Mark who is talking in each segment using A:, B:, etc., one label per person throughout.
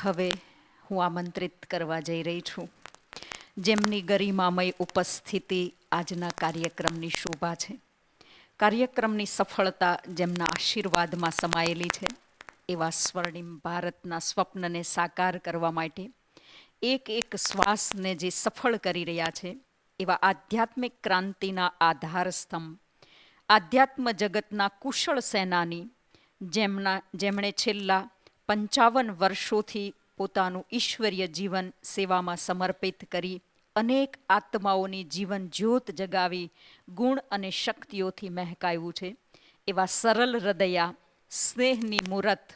A: હવે હું આમંત્રિત કરવા જઈ રહી છું જેમની ગરિમામય ઉપસ્થિતિ આજના કાર્યક્રમની શોભા છે. કાર્યક્રમની સફળતા જેમના આશીર્વાદમાં સમાયેલી છે એવા સ્વર્ણિમ ભારતના સ્વપ્નને સાકાર કરવા માટે એક એક શ્વાસને જે સફળ કરી રહ્યા છે એવા આધ્યાત્મિક ક્રાંતિના આધારસ્તંભ, આધ્યાત્મ જગતના કુશળ સેનાની, જેમણે છેલ્લા 55 વર્ષોથી પોતાનું ઈશ્વરીય જીવન સેવામાં સમર્પિત કરી અનેક આત્માઓની જીવન જ્યોત જગાવી ગુણ અને શક્તિઓથી મહેકાયું છે એવા સરળ હૃદયા, સ્નેહની મૂરત,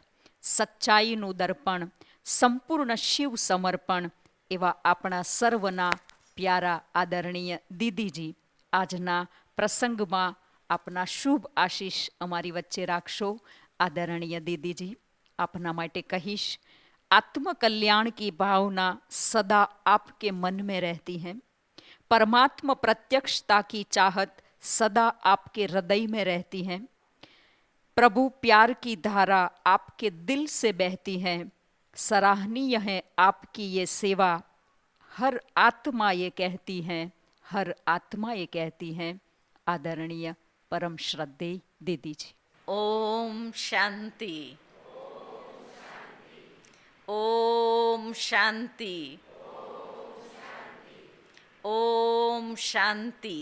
A: સચ્ચાઈનું દર્પણ, સંપૂર્ણ શિવ સમર્પણ એવા આપણા સર્વના પ્યારા આદરણીય દીદીજી, આજના પ્રસંગમાં આપના શુભ આશીષ અમારી વચ્ચે રાખશો. आदरणीय दीदी जी, आपना माटे कहिश, आत्मकल्याण की भावना सदा आपके मन में रहती है. परमात्मा प्रत्यक्षता की चाहत सदा आपके हृदय में रहती है. प्रभु प्यार की धारा आपके दिल से बहती है. सराहनीय है आपकी ये सेवा. हर आत्मा ये कहती है, हर आत्मा ये कहती है. आदरणीय परम श्रद्धेय दीदी जी.
B: ओम शांति. ओम शांति. ओम शांति.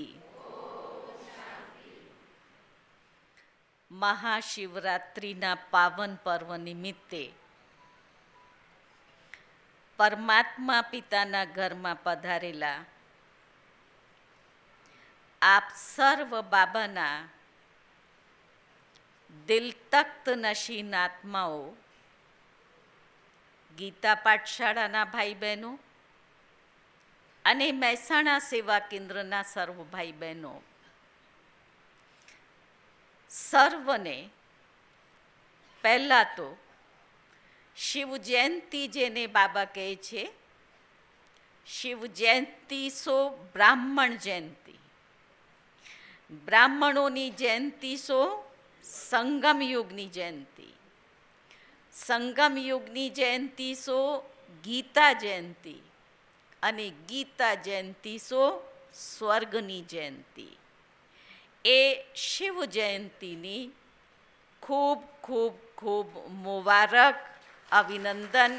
B: મહાશિવરાત્રિના પાવન પર્વ નિમિત્તે પરમાત્મા પિતાના ઘરમાં પધારેલા આપ સર્વ બાબાના દિલ તખ્ત નશીન આત્માઓ, ગીતા પાઠશાળાના ભાઈ બહેનો અને મહેસાણા સેવા કેન્દ્રના સર્વ ભાઈ બહેનો, સર્વને પહેલાં તો શિવ જયંતિ જેને બાબા કહે છે, શિવ જયંતિ સો બ્રાહ્મણ જયંતિ, બ્રાહ્મણોની જયંતિ સો સંગમ યુગની જયંતિ, સંગમ યુગની જયંતિ સો ગીતા જયંતિ અને ગીતા જયંતિ સો સ્વર્ગની જયંતિ. એ શિવ જયંતિની ખૂબ ખૂબ ખૂબ મુબારક, અભિનંદન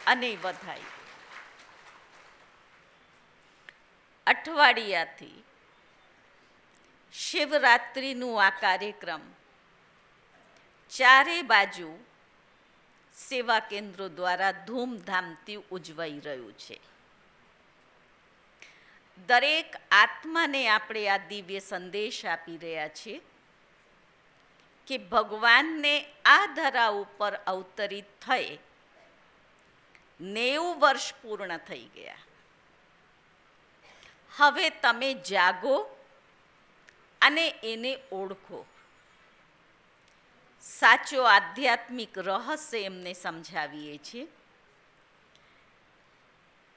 B: અને વધાઈ. અઠવાડિયાથી શિવરાત્રિનું આ કાર્યક્રમ ચારે બાજુ સેવા કેન્દ્રો દ્વારા ધૂમધામથી ઉજવાઈ રહ્યું છે. દરેક આત્માને આપણે આ દિવ્ય સંદેશ આપી રહ્યા છીએ કે ભગવાનને આ ધરા ઉપર અવતરિત થયે 90 વર્ષ પૂર્ણ થઈ ગયા. હવે તમે જાગો અને એને ઓળખો. સાચો આધ્યાત્મિક રહસ્ય એમને સમજાવીએ છીએ.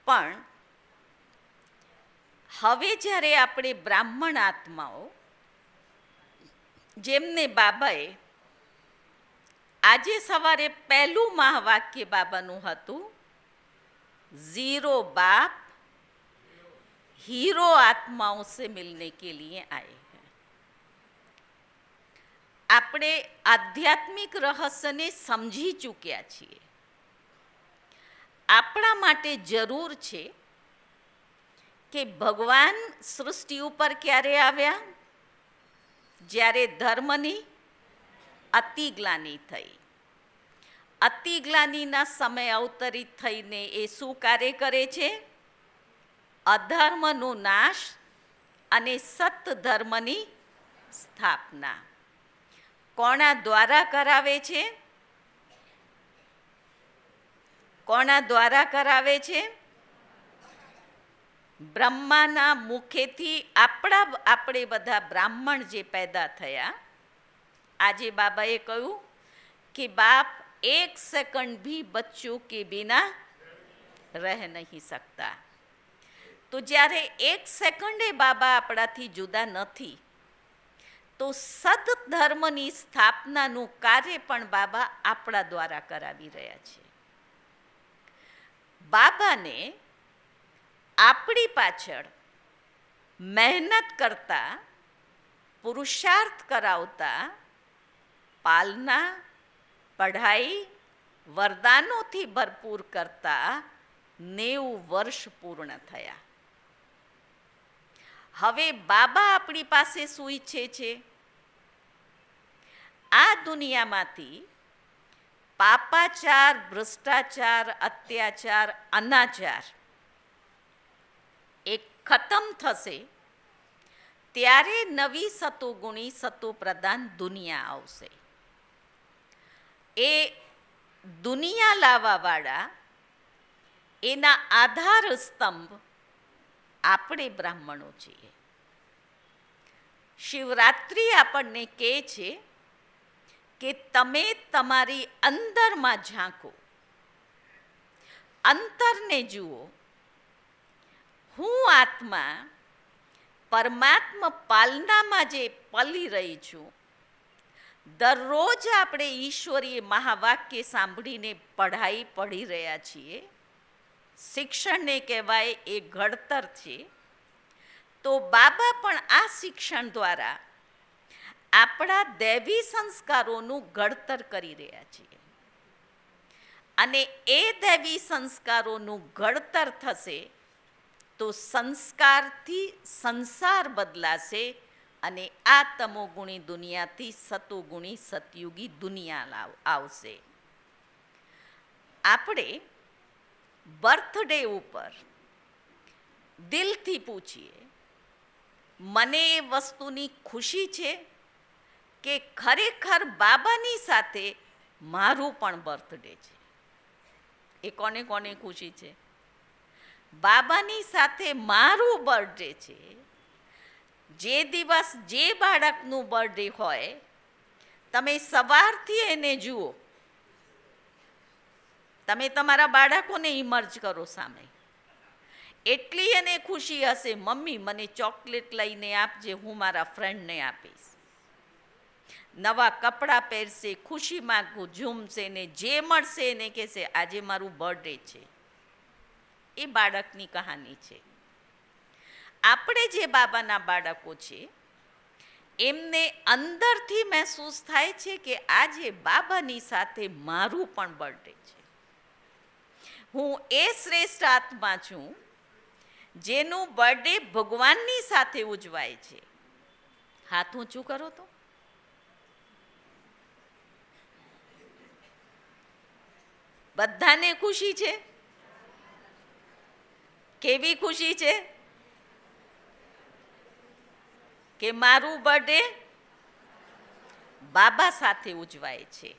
B: પણ હવે જ્યારે આપણે બ્રાહ્મણ આત્માઓ, જેમને બાબાએ આજે સવારે પહેલું મહાવાક્ય બાબાનું હતું, ઝીરો બાપ हीरो आत्माओं से मिलने के लिए आए हैं. આપણે આધ્યાત્મિક રહસ્યને સમજી ચૂક્યા છીએ. આપણા માટે જરૂર છે કે ભગવાન સૃષ્ટિ ઉપર ક્યારે આવ્યા? જ્યારે ધર્મની અતિગ્લાનિ થઈ. અતિગ્લાનિના સમય અવતરિત થઈને એ શું કાર્ય કરે છે? અધર્મનો નાશ અને સત ધર્મની સ્થાપના. કોના દ્વારા કરાવે છે? કોના દ્વારા કરાવે છે? બ્રહ્માના મુખેથી. આપણે બધા બ્રાહ્મણ જે પેદા થયા, આજે બાબાએ કહ્યું કે બાપ એક સેકન્ડ ભી બચ્ચોं के बिना रह नहीं सकता. તો જ્યારે એક સેકન્ડે બાબા આપણાથી જુદા નથી, તો સદ ધર્મની સ્થાપનાનું કાર્ય પણ બાબા આપણા દ્વારા કરાવી રહ્યા છે. બાબાને આપણી પાછળ મહેનત કરતા, પુરુષાર્થ કરાવતા, પાલના, પઢાઈ, વરદાનોથી ભરપૂર કરતા 90 વર્ષ પૂર્ણ થયા. હવે બાબા આપણી પાસે શું ઈચ્છે છે? આ દુનિયામાંથી પાપાચાર, ભ્રષ્ટાચાર, અત્યાચાર, અનાચાર એ ખતમ થશે ત્યારે નવી સતોગુણી, સતોપ્રધાન દુનિયા આવશે. એ દુનિયા લાવવાવાળા, એના આધાર સ્તંભ આપણે બ્રાહ્મણો છીએ. શિવરાત્રિ આપણને કહે છે કે તમે તમારી અંદરમાં ઝાંકો, અંતરને જુઓ. હું આત્મા પરમાત્મા પાલનામાં જે પલી રહી છું. દરરોજ આપણે ઈશ્વરીય મહાવાક્ય સાંભળીને પઢાઈ પઢી રહ્યા છીએ. શિક્ષણને કહેવાય એ ઘડતર છે. તો બાબા પણ આ શિક્ષણ દ્વારા આપણા દૈવી સંસ્કારોનું ઘડતર કરી રહ્યા છીએ. અને એ દૈવી સંસ્કારોનું ઘડતર થશે તો સંસ્કારથી સંસાર બદલાશે અને આ તમોગુણી દુનિયાથી સતોગુણી સતયુગી દુનિયા આવશે. આપણે બર્થડે ઉપર દિલથી પૂછીએ, મને એ વસ્તુની ખુશી છે કે ખરેખર બાબાની સાથે મારું પણ બર્થડે છે. એ કોને કોને ખુશી છે? બાબાની સાથે મારું બર્થડે છે. જે દિવસ જે બાળકનું બર્થડે હોય, તમે સવારથી એને જુઓ, તમે તમારા બાળકોને ઇમર્જ કરો સામે, એટલી એને ખુશી હશે, મમ્મી મને ચોકલેટ લઈને આપજે, હું મારા ફ્રેન્ડને આપીશ. નવા કપડાં પહેરશે, ખુશીમાં ઝૂમશે ને જે મળશે એને કહેશે આજે મારું બર્થડે છે. એ બાળકની કહાની છે. આપણે જે બાબાના બાળકો છે એમને અંદરથી મહેસૂસ થાય છે કે આજે બાબાની સાથે મારું પણ બર્થડે છે. હું એ શ્રેષ્ઠ આત્મા છું જેનું બર્થડે ભગવાનની સાથે ઉજવાય છે. હાથ ઊંચું કરો તો. બધાને ખુશી છે. કેવી ખુશી છે કે મારું બર્થડે બાબા સાથે ઉજવાય છે.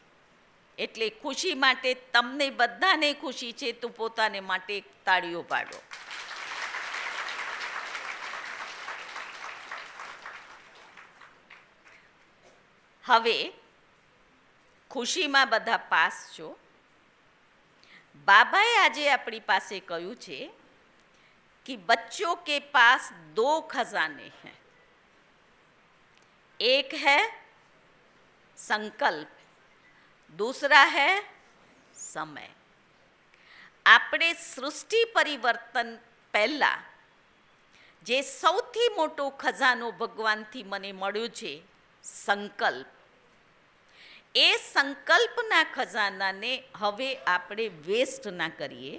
B: એટલે ખુશી માટે તમને બધાને ખુશી છે તો પોતાને માટે એક તાળીઓ પાડો. હવે ખુશીમાં બધા પાસ છો. બાબાએ આજે આપણી પાસે કહ્યું છે कि बच्चों के पास 2 खजाने हैं. एक है संकल्प, दूसरा है समय. આપણે સૃષ્ટિ પરિવર્તન પહેલા જે સૌથી મોટો ખજાનો ભગવાનથી મને મળ્યો છે સંકલ્પ, એ સંકલ્પના ખજાનાને હવે આપણે વેસ્ટ ના કરીએ,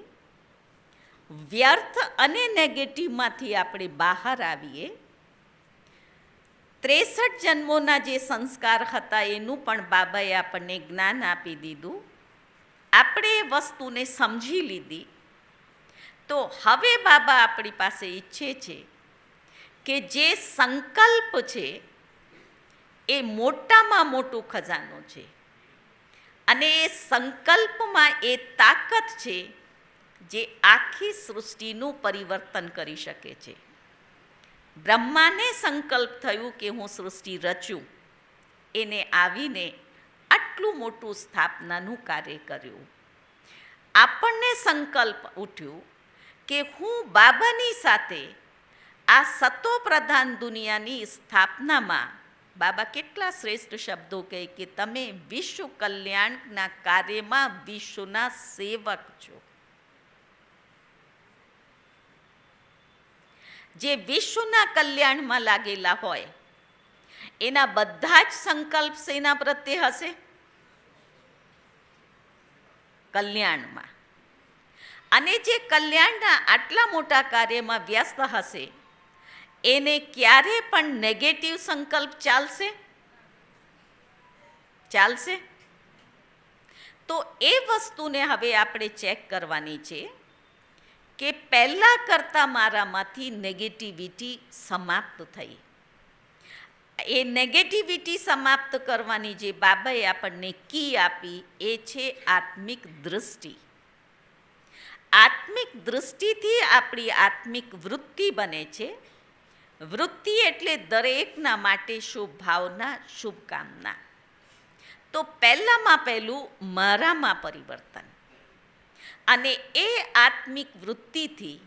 B: વ્યર્થ અને નેગેટિવમાંથી આપણે બહાર આવીએ. 63 જન્મોના જે સંસ્કાર હતા એનું પણ બાબાએ આપણને જ્ઞાન આપી દીધું. આપણે એ વસ્તુને સમજી લીધી. તો હવે બાબા આપણી પાસે ઈચ્છે છે કે જે સંકલ્પ છે એ મોટામાં મોટું ખજાનો છે. અને એ સંકલ્પમાં એ તાકાત છે જે આખી સૃષ્ટિનું પરિવર્તન કરી શકે છે. બ્રહ્માને સંકલ્પ થયું કે હું સૃષ્ટિ રચું, એને આવીને આટલું મોટું સ્થાપનાનું કાર્ય કર્યું. આપણને સંકલ્પ ઉઠ્યું કે હું બાબાની સાથે આ સતોપ્રધાન દુનિયાની સ્થાપનામાં, બાબા કેટલા શ્રેષ્ઠ શબ્દો કહે કે તમે વિશ્વ કલ્યાણના કાર્યમાં વિશ્વના સેવક છો. જે વિશ્વના કલ્યાણમાં લાગેલા હોય એના બધા જ સંકલ્પ શેના પ્રત્યે હશે? કલ્યાણમાં. અને જે કલ્યાણના આટલા મોટા કાર્યમાં વ્યસ્ત હશે એને ક્યારે પણ નેગેટિવ સંકલ્પ ચાલશે? ચાલશે? તો એ વસ્તુને હવે આપણે ચેક કરવાની છે કે પહેલાં કરતાં મારામાંથી નેગેટિવિટી સમાપ્ત થઈ. એ નેગેટિવિટી સમાપ્ત કરવાની જે બાબાએ આપણને કી આપી એ છે આત્મિક દૃષ્ટિ. આત્મિક દૃષ્ટિથી આપણી આત્મિક વૃત્તિ બને છે. વૃત્તિ એટલે દરેકના માટે શુભ ભાવના, શુભકામના. તો પહેલામાં પહેલું મારામાં પરિવર્તન. અને એ આત્મિક વૃત્તિથી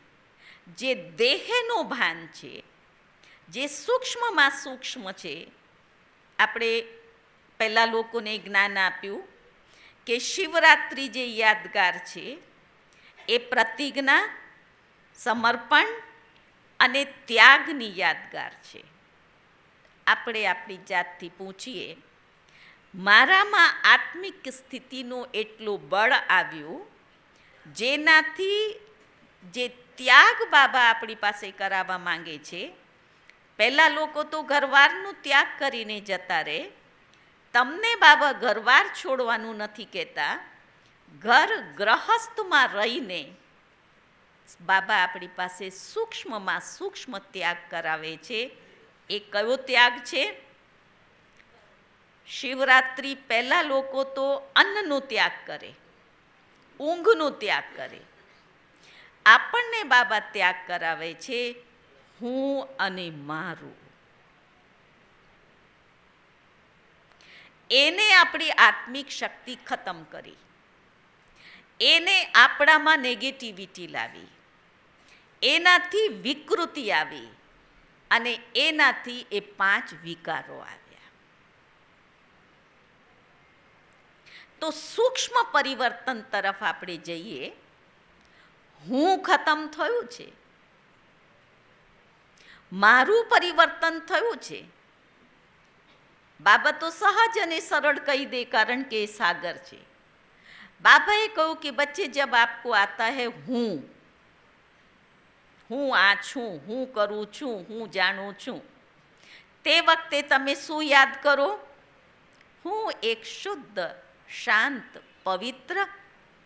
B: જે દેહનું ભાન છે, જે સૂક્ષ્મમાં સૂક્ષ્મ છે, આપણે પહેલાં લોકોને જ્ઞાન આપ્યું કે શિવરાત્રિ જે યાદગાર છે એ પ્રતિજ્ઞા, સમર્પણ અને ત્યાગની યાદગાર છે. આપણે આપણી જાતથી પૂછીએ, મારામાં આત્મિક સ્થિતિનું એટલું બળ આવ્યું જેનાથી જે ત્યાગ બાબા આપણી પાસે કરાવવા માંગે છે. પહેલાં લોકો તો ઘરવારનું ત્યાગ કરીને જતા રહે. તમને બાબા ઘરવાર છોડવાનું નથી કહેતા, ઘર ગ્રહસ્થમાં રહીને બાબા આપણી પાસે સૂક્ષ્મમાં સૂક્ષ્મ ત્યાગ કરાવે છે. એ કયો ત્યાગ છે? શિવરાત્રિ પહેલાં લોકો તો અન્નનો ત્યાગ કરે, ઊંઘનો ત્યાગ કરે. આપણને બાબા ત્યાગ કરાવે છે હું અને મારું. એને આપણી આત્મિક શક્તિ ખતમ કરી, એને આપણામાં નેગેટિવિટી લાવી, એનાથી વિકૃતિ આવી અને એનાથી એ 5 વિકારો આવ્યા. તો સૂક્ષ્મ પરિવર્તન તરફ આપણે જઈએ. હું ખતમ થયું છે, મારું પરિવર્તન થયું છે. બાબા તો સહજ અને સરળ કહી દે, કારણ કે એ સાગર છે. બાબાએ કહ્યું કે બચ્ચે જબ આપકો આતા હૈ હું આ છું, હું કરું છું, હું જાણું છું, તે વખતે તમે શું યાદ કરો? હું એક શુદ્ધ, શાંત, પવિત્ર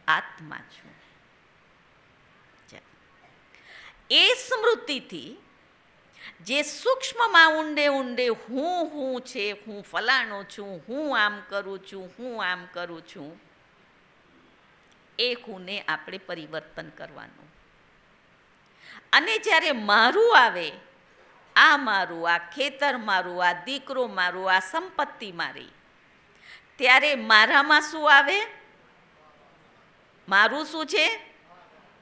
B: આત્મા છું. એ સ્મૃતિથી જે સૂક્ષ્મમાં ઊંડે ઊંડે હું છે, હું ફલાણો છું, હું આમ કરું છું, હું આમ કરું છું, એ હુંને આપણે પરિવર્તન કરવાનું. અને જ્યારે મારું આવે, આ મારું, આ ખેતર મારું, આ દીકરો મારું, આ સંપત્તિ મારી, ત્યારે મારામાં શું આવે? મારું શું છે?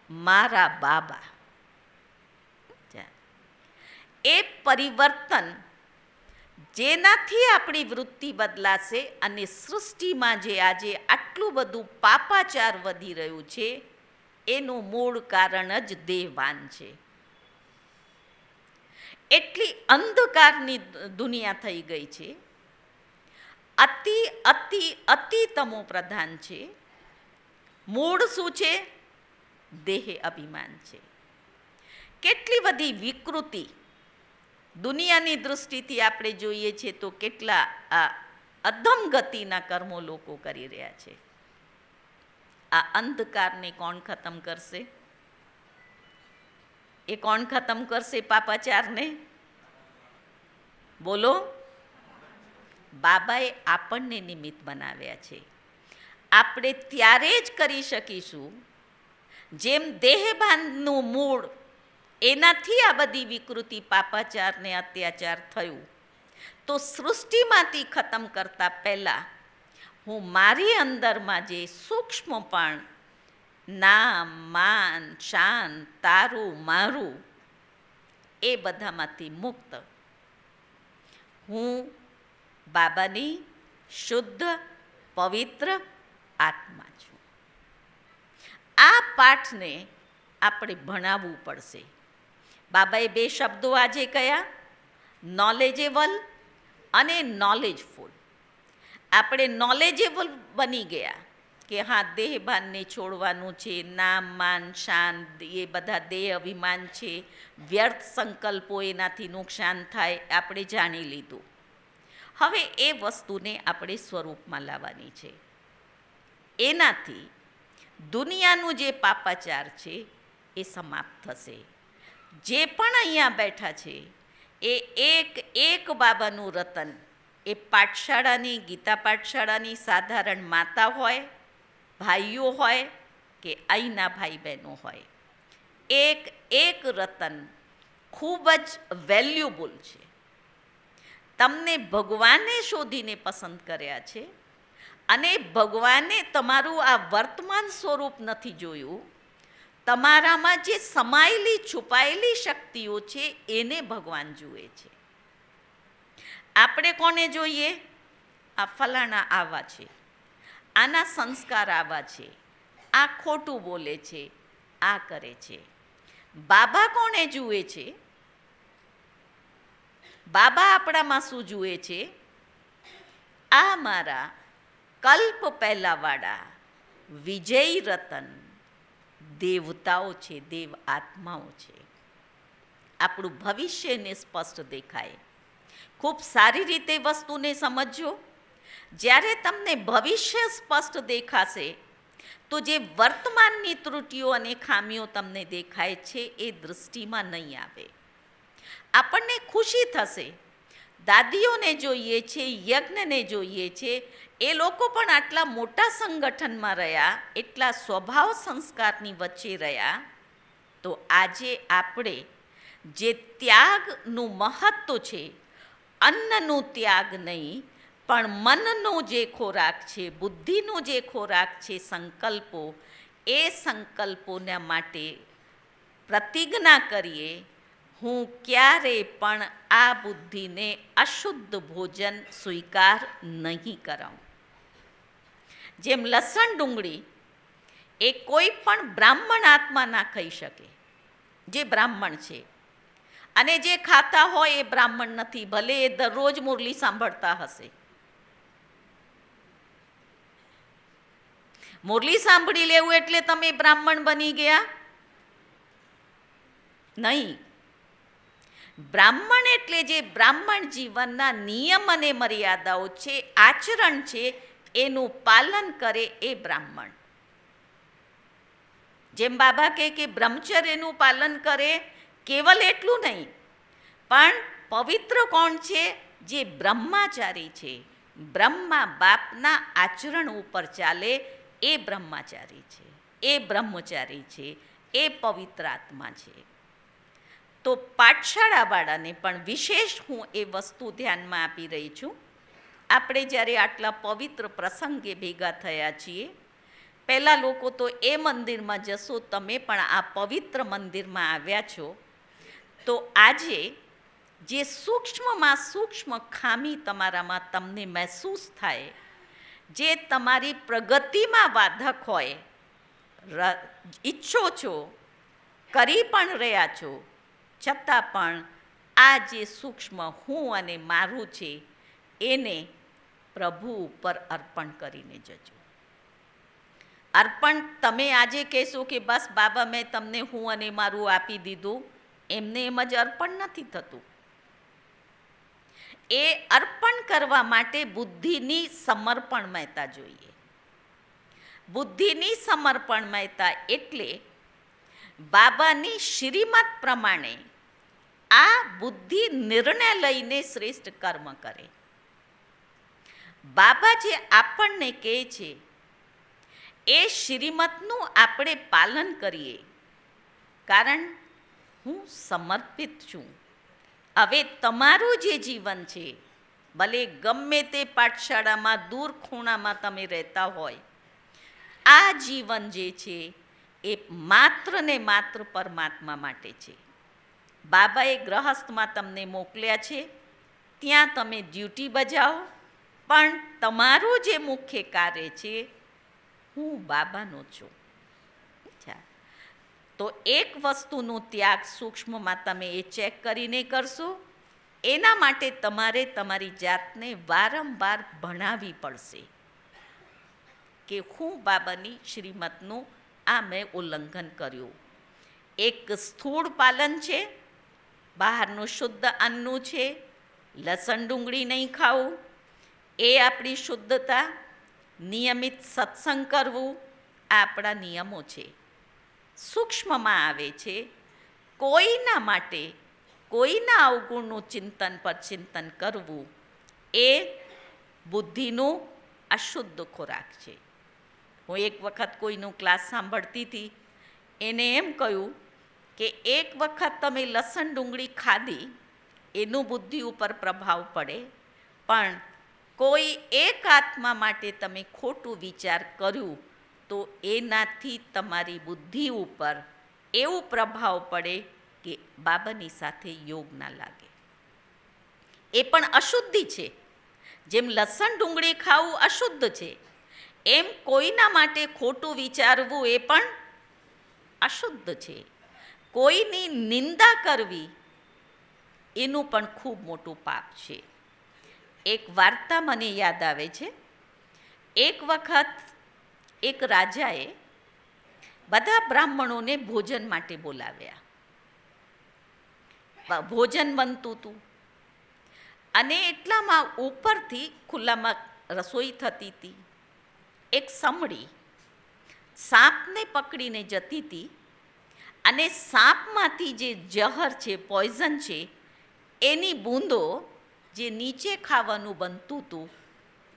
B: મારા બાબા. એ પરિવર્તન જેનાથી આપણી વૃત્તિ બદલાશે અને સૃષ્ટિમાં જે આજે આટલું બધું પાપાચાર વધી રહ્યું છે એનું મૂળ કારણ જ દેહભાન છે. એટલી અંધકારની દુનિયા થઈ ગઈ છે. અતિ અતિ અતિ તમો પ્રધાન છે. મૂળ શું છે? દેહ અભિમાન છે. કેટલી બધી વિકૃતિ દુનિયાની દૃષ્ટિથી આપણે જોઈએ છીએ તો કેટલા આ અધમ ગતિના કર્મો લોકો કરી રહ્યા છે. આ અંધકારને કોણ ખતમ કરશે? એ કોણ ખતમ કરશે પાપાચારને? બોલો. બાબાએ આપણને નિમિત્ત બનાવ્યા છે. આપણે ત્યારે જ કરી શકીશું જેમ દેહભાનનું મૂળ, એનાથી આ બધી વિકૃતિ, પાપાચાર ને અત્યાચાર થયું. તો સૃષ્ટિમાંથી ખતમ કરતા પહેલાં હું મારી અંદરમાં જે સૂક્ષ્મપણ, નામ, માન, શાન, તારું, મારું, એ બધામાંથી મુક્ત હું બાબાની શુદ્ધ, પવિત્ર આત્મા છું. આ પાઠને આપણે ભણાવવું પડશે. બાબાએ બે શબ્દો આજે કયા, નોલેજેબલ અને નોલેજફુલ. આપણે નોલેજેબલ બની ગયા કે હા, દેહભાનને છોડવાનું છે, નામ માન શાન એ બધા દેહ અભિમાન છે, વ્યર્થ સંકલ્પો એનાથી નુકસાન થાય, આપણે જાણી લીધું. હવે એ વસ્તુને આપણે સ્વરૂપમાં લાવવાની છે. એનાથી દુનિયાનું જે પાપાચાર છે એ સમાપ્ત થશે. જે પણ અહીંયા બેઠા છે એ એક એક બાબાનું રતન, એ પાઠશાળાની, ગીતા પાઠશાળાની સાધારણ માતા હોય, ભાઈઓ હોય કે અહીંના ભાઈ બહેનો હોય, એક એક રતન ખૂબ જ વેલ્યુબલ છે. તમને ભગવાને શોધીને પસંદ કર્યા છે અને ભગવાને તમારું આ વર્તમાન સ્વરૂપ નથી જોયું. તમારામાં જે સમાયેલી છુપાયેલી શક્તિઓ છે એને ભગવાન જુએ છે. આપણે કોને જોઈએ? આ ફલાણા આવા છે, આના સંસ્કાર આવા છે, આ ખોટું બોલે છે, આ કરે છે. બાબા કોને જુએ છે? બાબા આપણામાં શું જુએ છે? આ મારા કલ્પ પહેલાવાળા વિજયી રતન દેવતાઓ છે, દેવ આત્માઓ છે. આપણું ભવિષ્યને સ્પષ્ટ દેખાય. ખૂબ સારી રીતે વસ્તુને સમજજો. જ્યારે તમને ભવિષ્ય સ્પષ્ટ દેખાશે તો જે વર્તમાનની ત્રુટિઓ અને ખામીઓ તમને દેખાય છે એ દૃષ્ટિમાં નહીં આવે. આપણને ખુશી થશે. દાદીઓને જોઈએ છે, યજ્ઞને જોઈએ છે, એ લોકો પણ આટલા મોટા સંગઠનમાં રહ્યા, એટલા સ્વભાવ સંસ્કારની વચ્ચે રહ્યા. તો આજે આપણે જે ત્યાગનું મહત્વ છે, અન્નનું ત્યાગ નહીં પણ મનનો જે ખોરાક છે, બુદ્ધિનો જે ખોરાક છે, સંકલ્પો, એ સંકલ્પોના માટે પ્રતિજ્ઞા કરીએ, હું ક્યારે પણ આ બુદ્ધિને અશુદ્ધ ભોજન સ્વીકાર નહીં કરાવું. જેમ લસણ ડુંગળી એ કોઈ પણ બ્રાહ્મણ આત્મા ના ખાઈ શકે, જે બ્રાહ્મણ છે, અને જે ખાતા હોય એ બ્રાહ્મણ નથી, ભલે એ દરરોજ મુરલી સાંભળતા હશે. મુરલી સાંભળી લેવું એટલે તમે બ્રાહ્મણ બની ગયા નહીં. બ્રાહ્મણ એટલે જે બ્રાહ્મણ જીવનના નિયમ અને મર્યાદાઓ છે, આચરણ છે, એનું પાલન કરે એ બ્રાહ્મણ. જેમ બાબા કહે કે બ્રહ્મચર્યનું પાલન કરે, કેવલ એટલું નહીં પણ પવિત્ર કોણ છે? જે બ્રહ્માચારી છે, બ્રહ્મા બાપના આચરણ ઉપર ચાલે એ બ્રહ્માચારી છે, એ બ્રહ્મચારી છે, એ પવિત્ર આત્મા છે. તો પાઠશાળાવાળાને પણ વિશેષ હું એ વસ્તુ ધ્યાનમાં આપી રહી છું. આપણે જ્યારે આટલા પવિત્ર પ્રસંગે ભેગા થયા છીએ, પહેલાં લોકો તો એ મંદિરમાં જશો, તમે પણ આ પવિત્ર મંદિરમાં આવ્યા છો, તો આજે જે સૂક્ષ્મમાં સૂક્ષ્મ ખામી તમારામાં તમને મહેસૂસ થાય, જે તમારી પ્રગતિમાં બાધક હોય, ઈચ્છો છો, કરી પણ રહ્યા છો, છતાં પણ આ જે સૂક્ષ્મ હું અને મારું છે એને પ્રભુ ઉપર અર્પણ કરીને જજો. અર્પણ તમે આજે કહેશો કે બસ બાબા મેં તમને હું અને મારું આપી દીધું, એમને એમ જ અર્પણ નથી થતું. એ અર્પણ કરવા માટે બુદ્ધિની સમર્પણમયતા જોઈએ. બુદ્ધિની સમર્પણમયતા એટલે બાબાની શ્રીમત પ્રમાણે આ બુદ્ધિ નિર્ણય લઈને શ્રેષ્ઠ કર્મ કરે. બાબા જે આપણને કહે છે એ શ્રીમતનું આપણે પાલન કરીએ, કારણ હું સમર્પિત છું. હવે તમારું જે જીવન છે, ભલે ગમે તે પાઠશાળામાં દૂર ખૂણામાં તમે રહેતા હોય, આ જીવન જે છે એ માત્ર ને માત્ર પરમાત્મા માટે છે. બાબાએ ગ્રહસ્થમાં તમને મોકલ્યા છે, ત્યાં તમે ડ્યુટી બજાવો, પણ તમારું જે મુખ્ય કાર્ય છે, હું બાબાનો છું. તો એક વસ્તુનું ત્યાગ સૂક્ષ્મમાં તમે એ ચેક કરીને કરશો. એના માટે તમારે તમારી જાતને વારંવાર ભણાવવી પડશે કે હું બાબાની શ્રીમતનું આ મેં ઉલ્લંઘન કર્યું. એક સ્થૂળ પાલન છે, બહારનું શુદ્ધ અન્નનું છે, લસણ ડુંગળી નહીં ખાવું, એ આપણી શુદ્ધતા, નિયમિત સત્સંગ કરવું, આ આપણા નિયમો છે. સૂક્ષ્મમાં આવે છે કોઈના માટે કોઈના અવગુણનું ચિંતન પર ચિંતન કરવું, એ બુદ્ધિનું અશુદ્ધ ખોરાક છે. હું એક વખત કોઈનું ક્લાસ સાંભળતી હતી, એને એમ કહ્યું કે એક વખત તમે લસણ ડુંગળી ખાધી એનું બુદ્ધિ ઉપર પ્રભાવ પડે, પણ કોઈ એક આત્મા માટે તમે ખોટું વિચાર કર્યું તો એનાથી તમારી બુદ્ધિ ઉપર એવું પ્રભાવ પડે કે બાબાની સાથે યોગ ના લાગે. એ પણ અશુદ્ધિ છે. જેમ લસણ ડુંગળી ખાવું અશુદ્ધ છે, એમ કોઈના માટે ખોટું વિચારવું એ પણ અશુદ્ધ છે. કોઈની નિંદા કરવી એનું પણ ખૂબ મોટું પાપ છે. એક વાર્તા મને યાદ આવે છે. એક વખત એક રાજાએ બધા બ્રાહ્મણોને ભોજન માટે બોલાવ્યા. ભોજન બનતું હતું અને એટલામાં ઉપરથી ખુલ્લામાં રસોઈ થતી હતી. એક સમડી સાપને પકડીને જતી હતી અને સાપમાંથી જે જહર છે, પોઈઝન છે, એની બૂંદો જે નીચે ખાવાનું બનતું હતું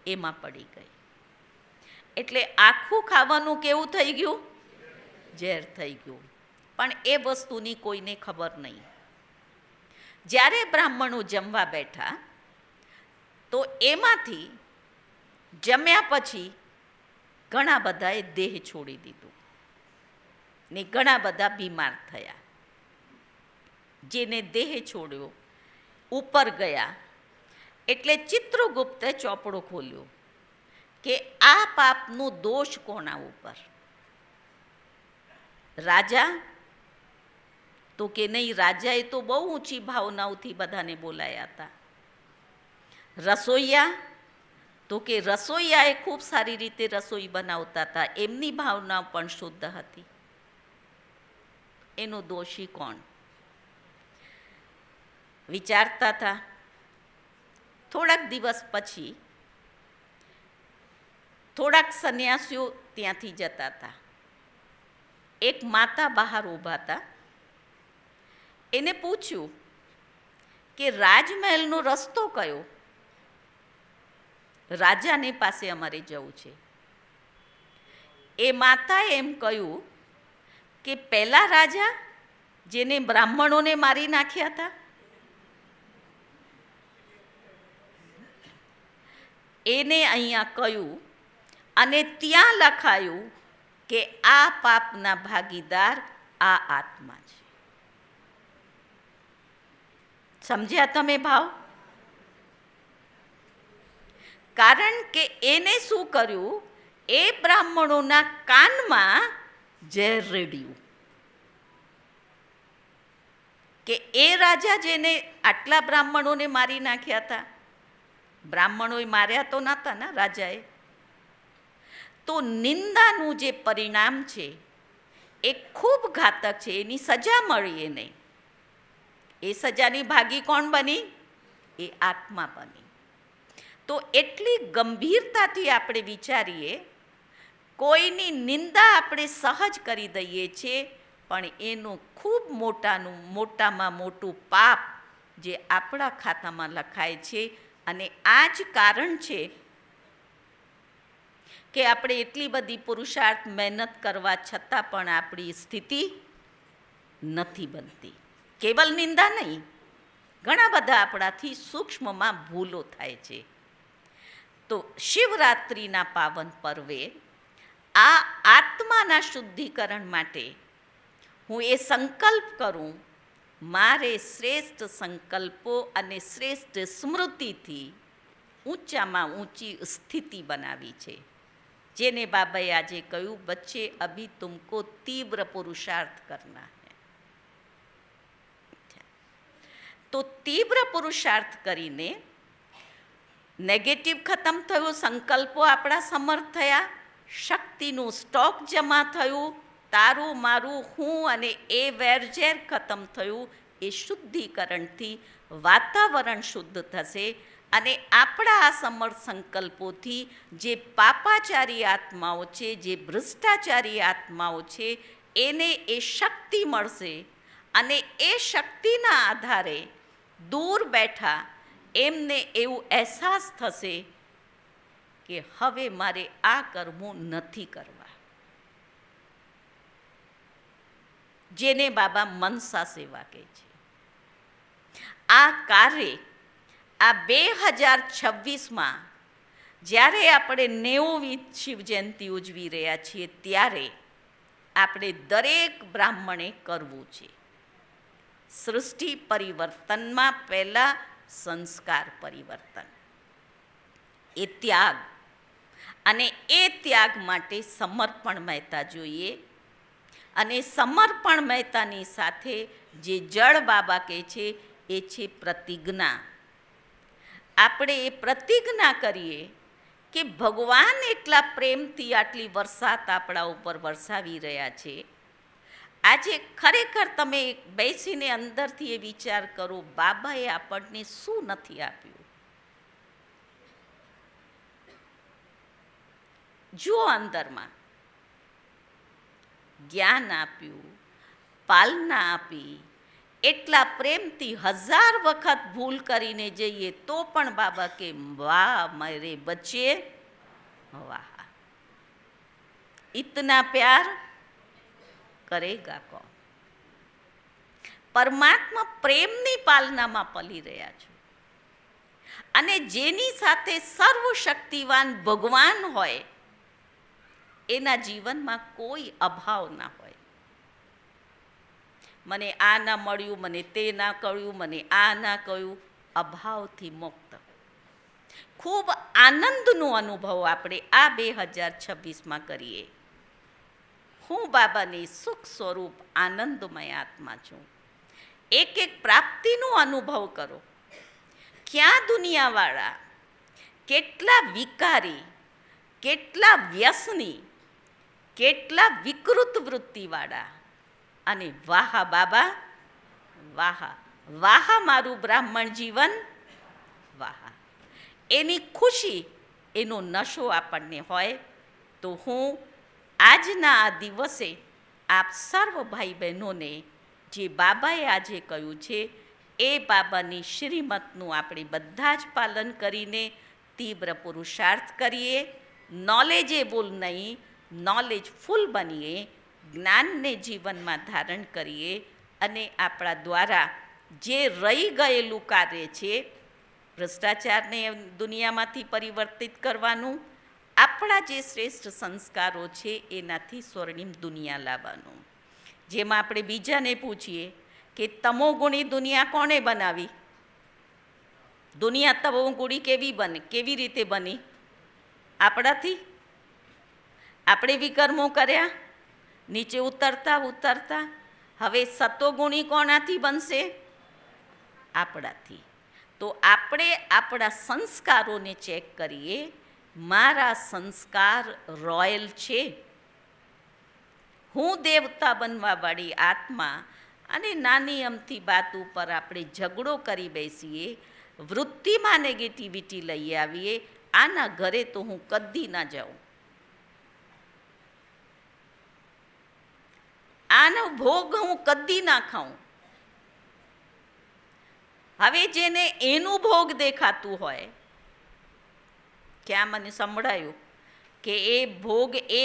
B: એમાં પડી ગઈ. એટલે આખું ખાવાનું કેવું થઈ ગયું? ઝેર થઈ ગયું. પણ એ વસ્તુની કોઈને ખબર નહીં. જ્યારે બ્રાહ્મણો જમવા બેઠા તો એમાંથી જમ્યા પછી ઘણા બધાએ દેહ છોડી દીધું ને ઘણા બધા બીમાર થયા. જેને દેહ છોડ્યો ઉપર ગયા એટલે ચિત્રગુપ્તે ચોપડો ખોલ્યો કે આ પાપનું દોષ કોના ઉપર? રાજા? તો કે નહીં, રાજાએ તો બહુ ઊંચી ભાવનાઓથી બધાને બોલાયા હતા. રસોઈયા? તો કે રસોઈયાએ ખૂબ સારી રીતે રસોઈ બનાવતા હતા, એમની ભાવના પણ શુદ્ધ હતી. એનો દોષી કોણ? વિચારતા હતા. થોડાક દિવસ પછી થોડાક સંન્યાસીઓ ત્યાંથી જતા હતા. એક માતા બહાર ઊભા હતા. એને પૂછ્યું કે રાજમહેલનો રસ્તો કયો? રાજાને પાસે અમારે જવું છે. એ માતાએ એમ કહ્યું કે પહેલા રાજા જેને બ્રાહ્મણોને મારી નાખ્યા હતા, એને અહીંયા કહ્યું અને ત્યાં લખાયું કે આ પાપના ભાગીદાર આ આત્મા છે. સમજ્યા તમે ભાવ? કારણ કે એને શું કર્યું? એ બ્રાહ્મણોના કાનમાં ઝેર રેડ્યું કે એ રાજા જેને આટલા બ્રાહ્મણોને મારી નાખ્યા હતા, બ્રાહ્મણોએ માર્યા તો નહોતા ને રાજાએ, તો નિંદાનું જે પરિણામ છે એ ખૂબ ઘાતક છે. એની સજા મળી એને. એ સજાની ભાગી કોણ બની? એ આત્મા બની. તો એટલી ગંભીરતાથી આપણે વિચારીએ, કોઈની નિંદા આપણે સહજ કરી દઈએ છીએ, પણ એનું ખૂબ મોટામાં મોટું પાપ જે આપણા ખાતામાં લખાય છે. અને આ જ કારણ છે કે આપણે એટલી બધી પુરુષાર્થ મહેનત કરવા છતાં પણ આપણી સ્થિતિ નથી બનતી. કેવલ નિંદા નહીં, ઘણા બધા આપણાથી સૂક્ષ્મમાં ભૂલો થાય છે. તો શિવરાત્રિના પાવન પર્વે આ આત્માના શુદ્ધિકરણ માટે હું એ સંકલ્પ કરું, મારે શ્રેષ્ઠ સંકલ્પો અને શ્રેષ્ઠ સ્મૃતિથી ઊંચામાં ઊંચી સ્થિતિ બનાવી છે. જેને બાબાએ આજે કહ્યું, બચ્ચે અભી તુમકો તીવ્ર પુરુષાર્થ કરના હૈ. તો તીવ્ર પુરુષાર્થ કરીને નેગેટિવ ખતમ થયું, સંકલ્પો આપણા સમર્થ થયા, શક્તિનું સ્ટોક જમા થયું, તારું મારું હું અને એ વેરઝેર ખતમ થયું. એ શુદ્ધિકરણથી વાતાવરણ શુદ્ધ થશે અને આપણા આ સમર્થ સંકલ્પોથી જે પાપાચારી આત્માઓ છે, જે ભ્રષ્ટાચારી આત્માઓ છે, એને એ શક્તિ મળશે અને એ શક્તિના આધારે દૂર બેઠા એમને એવું અહેસાસ થશે કે હવે મારે આ કરવું નથી કરવા. જેને બાબા મનસા સેવા કહે છે. આ કાર્ય આ 2026માં જ્યારે આપણે 90મી શિવજયંતિ ઉજવી રહ્યા છીએ ત્યારે આપણે દરેક બ્રાહ્મણે કરવું છે. સૃષ્ટિ પરિવર્તનમાં પહેલાં સંસ્કાર પરિવર્તન, એ ત્યાગ, અને એ ત્યાગ માટે સમર્પણ મહેતા જોઈએ. અને સમર્પણ મહેતાની સાથે જે જળ બાબા કહે છે એ છે પ્રતિજ્ઞા. આપણે એ પ્રતિજ્ઞા કરીએ કે ભગવાન એટલા પ્રેમથી આટલી વરસાદ આપણા ઉપર વરસાવી રહ્યા છે. આજે ખરેખર તમે બેસીને અંદરથી એ વિચાર કરો, બાબાએ આપણને શું નથી આપ્યું? જુઓ, અંદરમાં જ્ઞાન આપ્યું, પાલના આપી, એટલા પ્રેમથી 1000 વખત ભૂલ કરીને જઈએ તો પણ બાબા કે વાહ મેરે બચ્ચે વાહ, ઇતના પ્યાર કરેગા કોણ. પરમાત્મા પ્રેમની પાલનામાં પલી રહ્યા છો અને જેની સાથે સર્વશક્તિવાન ભગવાન હોય એના જીવનમાં કોઈ અભાવ ના હોય. મને આ ના મળ્યું, મને તે ના કહ્યું, મને આ ના કહ્યું, અભાવથી મુક્ત. ખૂબ આનંદનો અનુભવ આપણે આ 2026માં કરીએ. હું બાબાની સુખ સ્વરૂપ આનંદમય આત્મા છું. એક એક પ્રાપ્તિનો અનુભવ કરો. ક્યાં દુનિયાવાળા કેટલા વિકારી, કેટલા વ્યસની, કેટલા વિકૃત વૃત્તિવાળા, અને વાહ બાબા વાહ, વાહ મારું બ્રાહ્મણ જીવન વાહ. એની ખુશી, એનો નશો આપણને હોય તો હું આજના આ દિવસે આપ સર્વ ભાઈ બહેનોને જે બાબાએ આજે કહ્યું છે એ બાબાની શ્રીમતનું આપણે બધા જ પાલન કરીને તીવ્ર પુરુષાર્થ કરીએ. નોલેજેબલ નહીં, નોલેજફુલ બનીએ, જ્ઞાનને જીવનમાં ધારણ કરીએ અને આપણા દ્વારા જે રહી ગયેલું કાર્ય છે, ભ્રષ્ટાચારને દુનિયામાંથી પરિવર્તિત કરવાનું, આપણા જે શ્રેષ્ઠ સંસ્કારો છે એનાથી સ્વર્ણિમ દુનિયા લાવવાનું. જેમાં આપણે બીજાને પૂછીએ કે તમોગુણી દુનિયા કોણે બનાવી? દુનિયા તમોગુણી કેવી રીતે બની? આપણાથી. આપણે વિકર્મો કર્યા, નીચે ઉતરતા ઉતરતા. હવે સતોગુણી કોનાથી બનશે? આપણાથી. તો આપણે આપણા સંસ્કારોને ચેક કરીએ. મારા સંસ્કાર રોયલ છે? હું દેવતા બનવાવાળી આત્મા અને નાની અમથી વાત ઉપર આપણે ઝઘડો કરી બેસીએ, વૃત્તિમાં નેગેટિવિટી લઈ આવીએ, આના ઘરે તો હું કદી ના જાઉં. આનો ભોગ હું કદી ના ખાઉં. હવે જેને એનું ભોગ દેખાતું હોય, ક્યાં મને સંભળાયું કે એ ભોગ, એ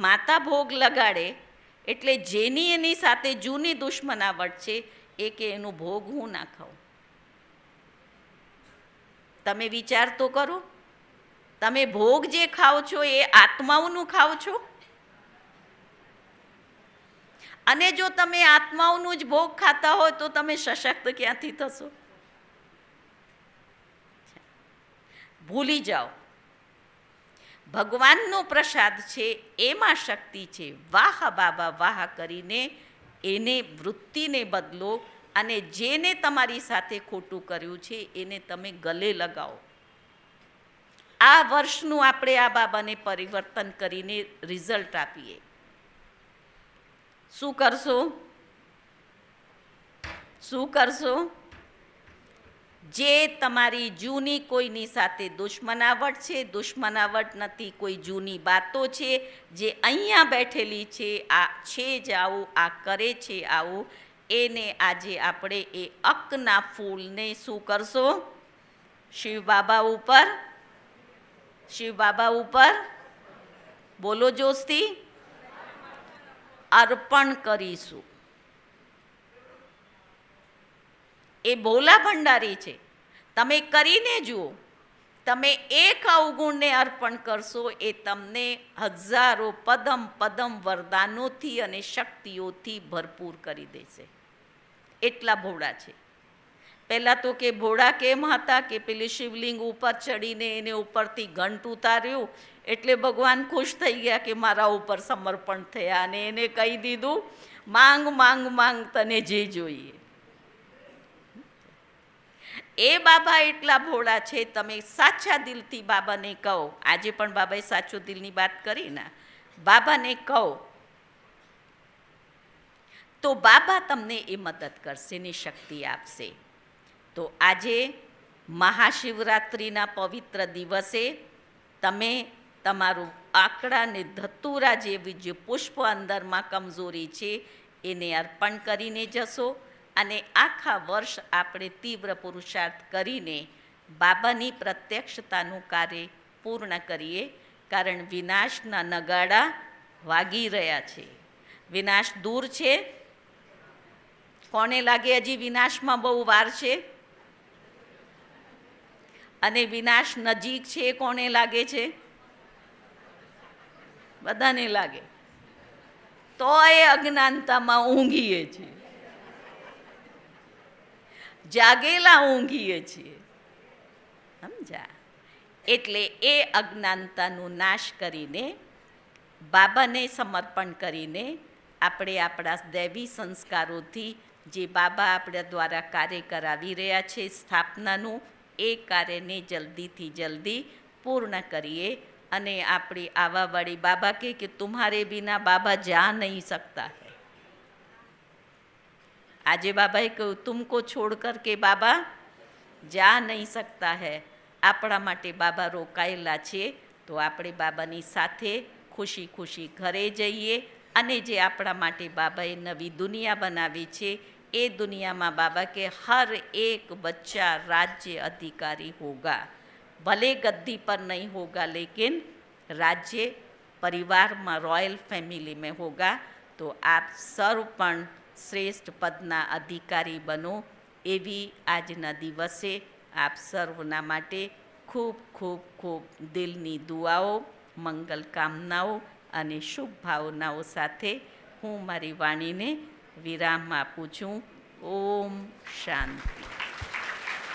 B: માતા ભોગ લગાડે એટલે જેની એની સાથે જૂની દુશ્મનાવટ છે એ કે એનું ભોગ હું ના ખાઉં. તમે વિચાર તો કરો, તમે ભોગ જે ખાઓ છો એ આત્માઓનું ખાઓ છો? અને જો તમે આત્માઓનું જ ભોગ ખાતા હોય તો તમે સશક્ત ક્યાંથી થશો? ભૂલી જાઓ. ભગવાનનો પ્રસાદ છે, એમાં શક્તિ છે. વાહ બાબા વાહ કરીને એને વૃત્તિને બદલો અને જેને તમારી સાથે ખોટું કર્યું છે એને તમે ગલે લગાવો. આ વર્ષનું આપણે આ બાબાને પરિવર્તન કરીને રિઝલ્ટ આપીએ. શું કરશો? શું કરશો? જે તમારી જૂની કોઈની સાથે દુશ્મનાવટ છે, દુશ્મનાવટ નથી, કોઈ જૂની વાતો છે જે અહીંયા બેઠેલી છે, આ છે જ આવું, આ કરે છે આવું, એને આજે આપણે એ અકના ફૂલને શું કરશો? શિવ બાબા ઉપર, શિવ બાબા ઉપર બોલો જોશથી, અર્પણ કરીશું. એ ભોલા ભંડારી છે. તમે કરીને જુઓ. તમે એક અવગુણને અર્પણ કરશો, એ તમને હજારો પદમ પદમ વરદાનોથી અને શક્તિઓથી ભરપૂર કરી દેશે. એટલા ભોળા છે. પહેલાં તો કે ભોળા કેમ હતા કે પેલી શિવલિંગ ઉપર ચડીને એને ઉપરથી ઘંટ ઉતાર્યું એટલે ભગવાન ખુશ થઈ ગયા કે મારા ઉપર સમર્પણ થયા અને એને કહી દીધું, માંગ માંગ માંગ તને જે જોઈએ. એ બાબા એટલા ભોળા છે. તમે સાચા દિલથી બાબાને કહો. આજે પણ બાબાએ સાચો દિલની વાત કરી ને, બાબાને કહો તો બાબા તમને એ મદદ કરશે ને શક્તિ આપશે. તો આજે મહાશિવરાત્રિના પવિત્ર દિવસે તમે તમારું આંકડા ને ધતુરા જેવી જે પુષ્પ અંદરમાં કમજોરી છે એને અર્પણ કરીને જશો અને આખા વર્ષ આપણે તીવ્ર પુરુષાર્થ કરીને બાબાની પ્રત્યક્ષતાનું કાર્ય પૂર્ણ કરીએ. કારણ વિનાશના નગાડા વાગી રહ્યા છે. વિનાશ દૂર છે. કોને લાગે હજી વિનાશમાં બહુ વાર છે? અને વિનાશ નજીક છે કોને લાગે છે? બધાને લાગે. તો એ અજ્ઞાનતામાં ઊંઘીએ છીએ, જાગેલા ઊંઘીએ છીએ. સમજા? એટલે એ અજ્ઞાનતાનો નાશ કરીને બાબાને સમર્પણ કરીને આપણે આપણા દૈવી સંસ્કારોથી જે બાબા આપણા દ્વારા કાર્ય કરાવી રહ્યા છે સ્થાપનાનું, એ કાર્યને જલ્દીથી જલ્દી પૂર્ણ કરીએ. અને આપણી આવાવાળી બાબા કે તુમ્હારે બિના બાબા જા નહીં શકતા હૈ. આજે બાબાએ કહ્યું તુમકો છોડ કર કે બાબા જા નહીં શકતા હૈ. આપણા માટે બાબા રોકાયેલા છે. તો આપણે બાબાની સાથે ખુશી ખુશી ઘરે જઈએ અને જે આપણા માટે બાબાએ નવી દુનિયા બનાવી છે એ દુનિયામાં બાબા કે હર એક બચ્ચા राज्य अधिकारी होगा. भले गद्दी पर नहीं होगा लेकिन राज्य परिवार में रॉयल फैमिली में होगा. तो आप સર્વ પણ શ્રેષ્ઠ પદના અધિકારી બનો એવી આજના દિવસે આપ સર્વના માટે ખૂબ ખૂબ ખૂબ દિલની દુઆઓ, મંગલ કામનાઓ અને શુભ ભાવનાઓ સાથે હું મારી વાણીને વિરામ આપું છું. ઓમ શાંતિ.